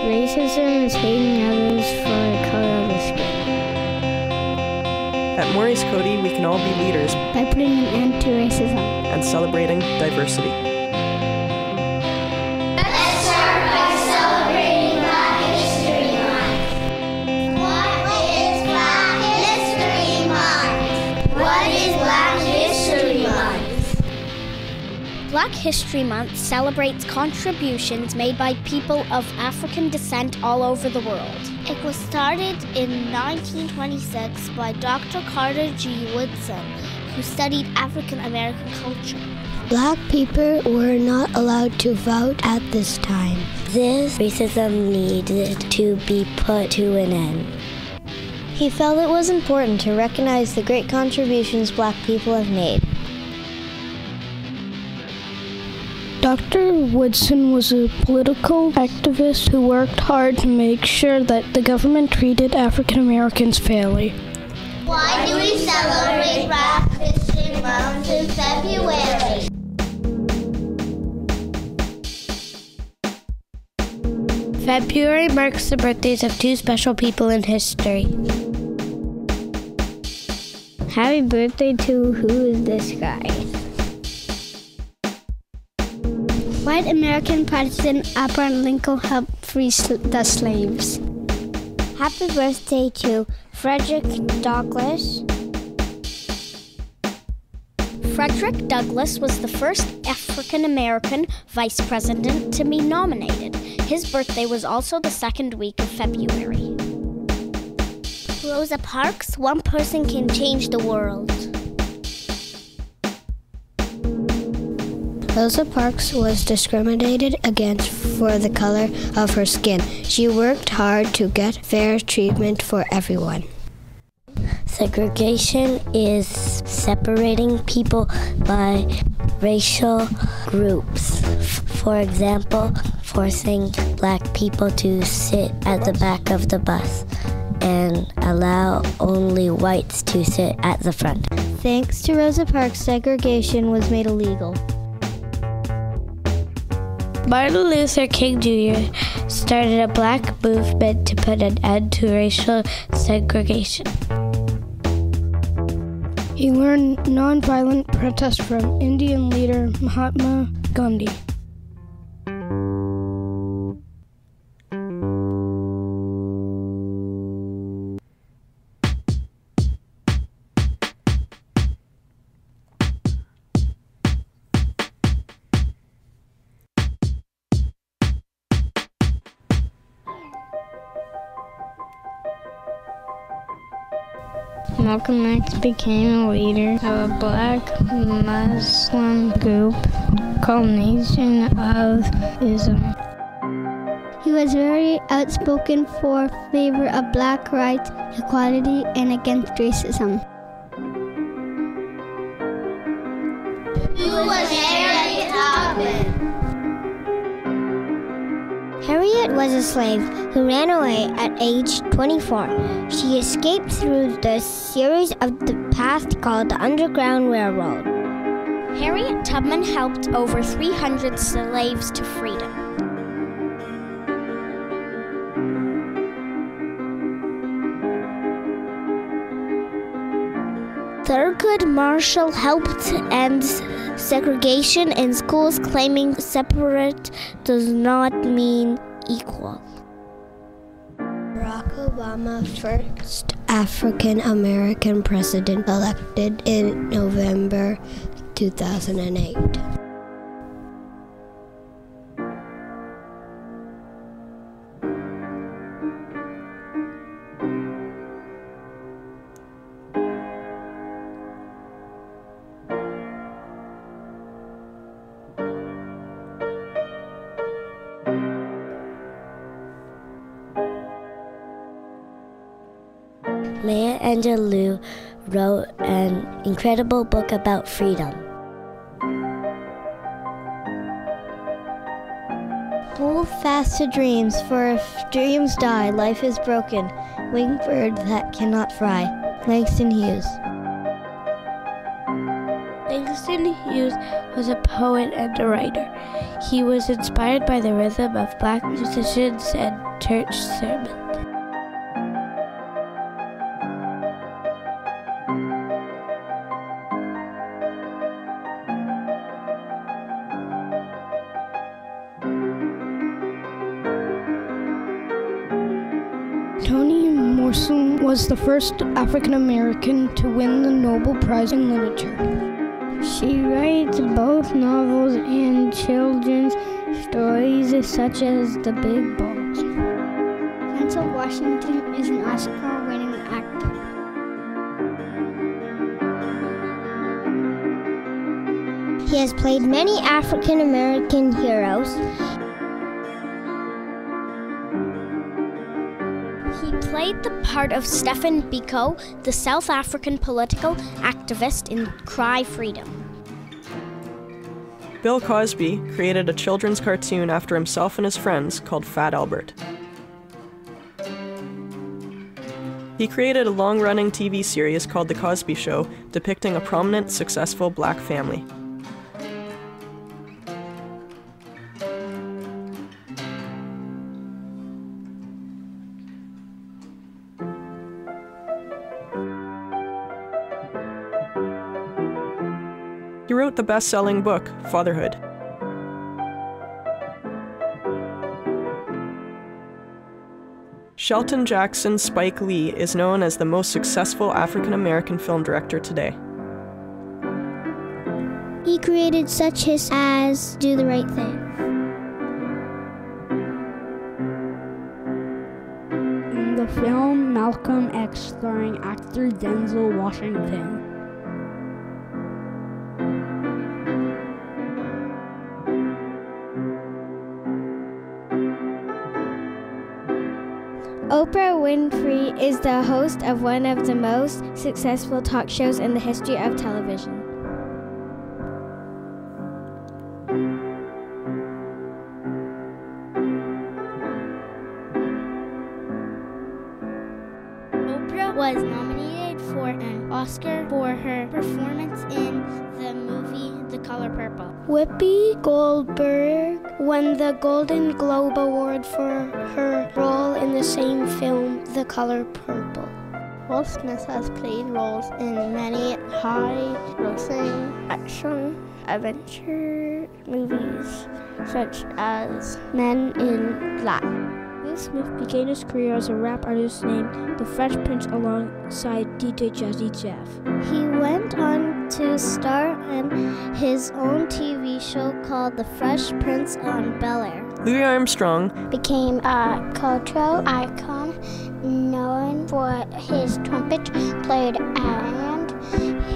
Racism is hating others for the color of their skin. At Maurice Cody, we can all be leaders By putting an end to racism and celebrating diversity. Let's start by celebrating Black History Month. What is Black History Month? What is Black History Month? Black History Month celebrates contributions made by people of African descent all over the world. It was started in 1926 by Dr. Carter G. Woodson, who studied African American culture. Black people were not allowed to vote at this time. This racism needed to be put to an end. He felt it was important to recognize the great contributions Black people have made. Dr. Woodson was a political activist who worked hard to make sure that the government treated African Americans fairly. Why do we celebrate Black History Month in February? February marks the birthdays of two special people in history. Happy birthday to who is this guy? White American President Abraham Lincoln helped free the slaves. Happy birthday to Frederick Douglass. Frederick Douglass was the first African American vice president to be nominated. His birthday was also the second week of February. Rosa Parks, one person can change the world. Rosa Parks was discriminated against for the color of her skin. She worked hard to get fair treatment for everyone. Segregation is separating people by racial groups. For example, forcing Black people to sit at the back of the bus and allow only whites to sit at the front. Thanks to Rosa Parks, segregation was made illegal. Martin Luther King Jr. started a Black movement to put an end to racial segregation. He learned nonviolent protest from Indian leader Mahatma Gandhi. Malcolm X became a leader of a Black Muslim group called Nation of Islam. He was very outspoken for favor of Black rights, equality, and against racism. Who was Harriet Tubman? Harriet was a slave who ran away at age 24. She escaped through the series of the path called the Underground Railroad. Harriet Tubman helped over 300 slaves to freedom. Thurgood Marshall helped end segregation in schools, claiming separate does not mean equal. Barack Obama, first African American president elected in November 2008. Maya Angelou wrote an incredible book about freedom. Hold fast to dreams, for if dreams die, life is broken. Winged bird that cannot fly. Langston Hughes. Langston youth was a poet and a writer. He was inspired by the rhythm of black musicians and church sermons. Toni Morrison was the first African American to win the Nobel Prize in Literature. She writes both novels and children's stories such as The Big Balls. Denzel Washington is an Oscar-winning actor. He has played many African American heroes. He played the part of Stephen Biko, the South African political activist in Cry Freedom. Bill Cosby created a children's cartoon after himself and his friends called Fat Albert. He created a long-running TV series called The Cosby Show, depicting a prominent, successful black family. He wrote the best-selling book, Fatherhood. Shelton Jackson Spike Lee is known as the most successful African-American film director today. He created such hits as Do the Right Thing. In the film Malcolm X starring actor Denzel Washington. Oprah Winfrey is the host of one of the most successful talk shows in the history of television. Oprah was nominated for an Oscar for her performance in the movie The Color Purple. Whoopi Goldberg won the Golden Globe Award for her role in the same film, The Color Purple. Will Smith has played roles in many high-grossing action adventure movies, such as Men in Black. Will Smith began his career as a rap artist named The Fresh Prince alongside DJ Jazzy Jeff. He went on to star in his own TV show called The Fresh Prince on Bel-Air. Louis Armstrong Became a cultural icon known for his trumpet played and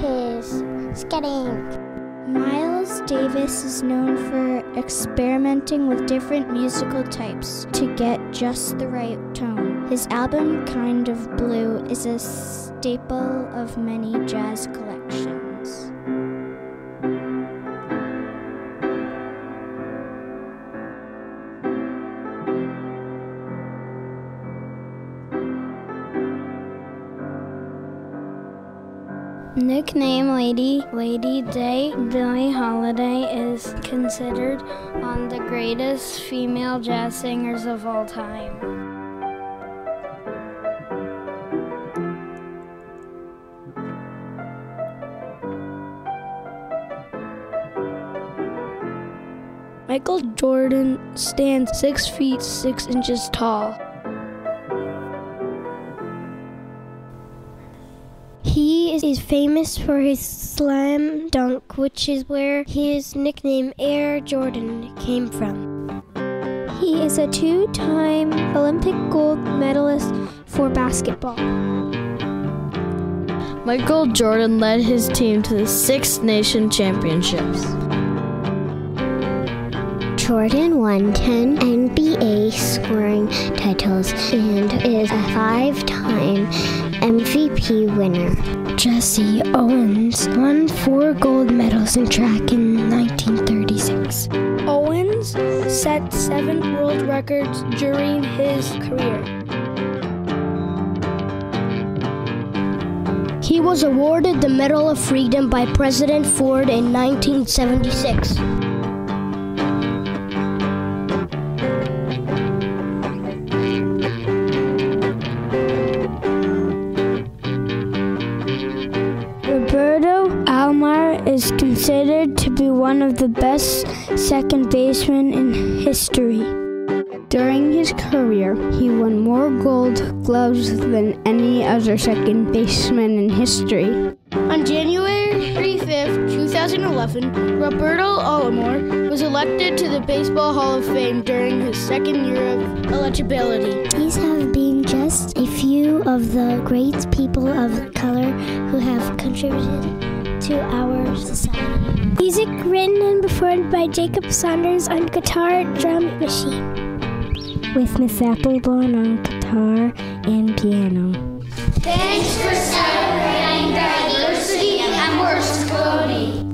his skating. Miles Davis is known for experimenting with different musical types to get just the right tone. His album Kind of Blue is a staple of many jazz collections. Nickname Lady Day, Billie Holiday is considered one of the greatest female jazz singers of all time. Michael Jordan stands 6 feet 6 inches tall. He is famous for his slam dunk, which is where his nickname Air Jordan came from. He is a 2-time Olympic gold medalist for basketball. Michael Jordan led his team to the 6 nation championships. Jordan won 10 NBA scoring titles and is a 5-time MVP winner. Jesse Owens won 4 gold medals in track in 1936. Owens set 7 world records during his career. He He was awarded the Medal of Freedom by President Ford in 1976. Is considered to be one of the best second basemen in history. During his career, he won more Gold Gloves than any other second baseman in history. On January 5th, 2011, Roberto Alomar was elected to the Baseball Hall of Fame during his second year of eligibility. These have been just a few of the great people of color who have contributed to our society. Music written and performed by Jacob Saunders on guitar, drum machine. With Miss Applebaum on guitar and piano. Thanks for celebrating diversity and Maurice Cody.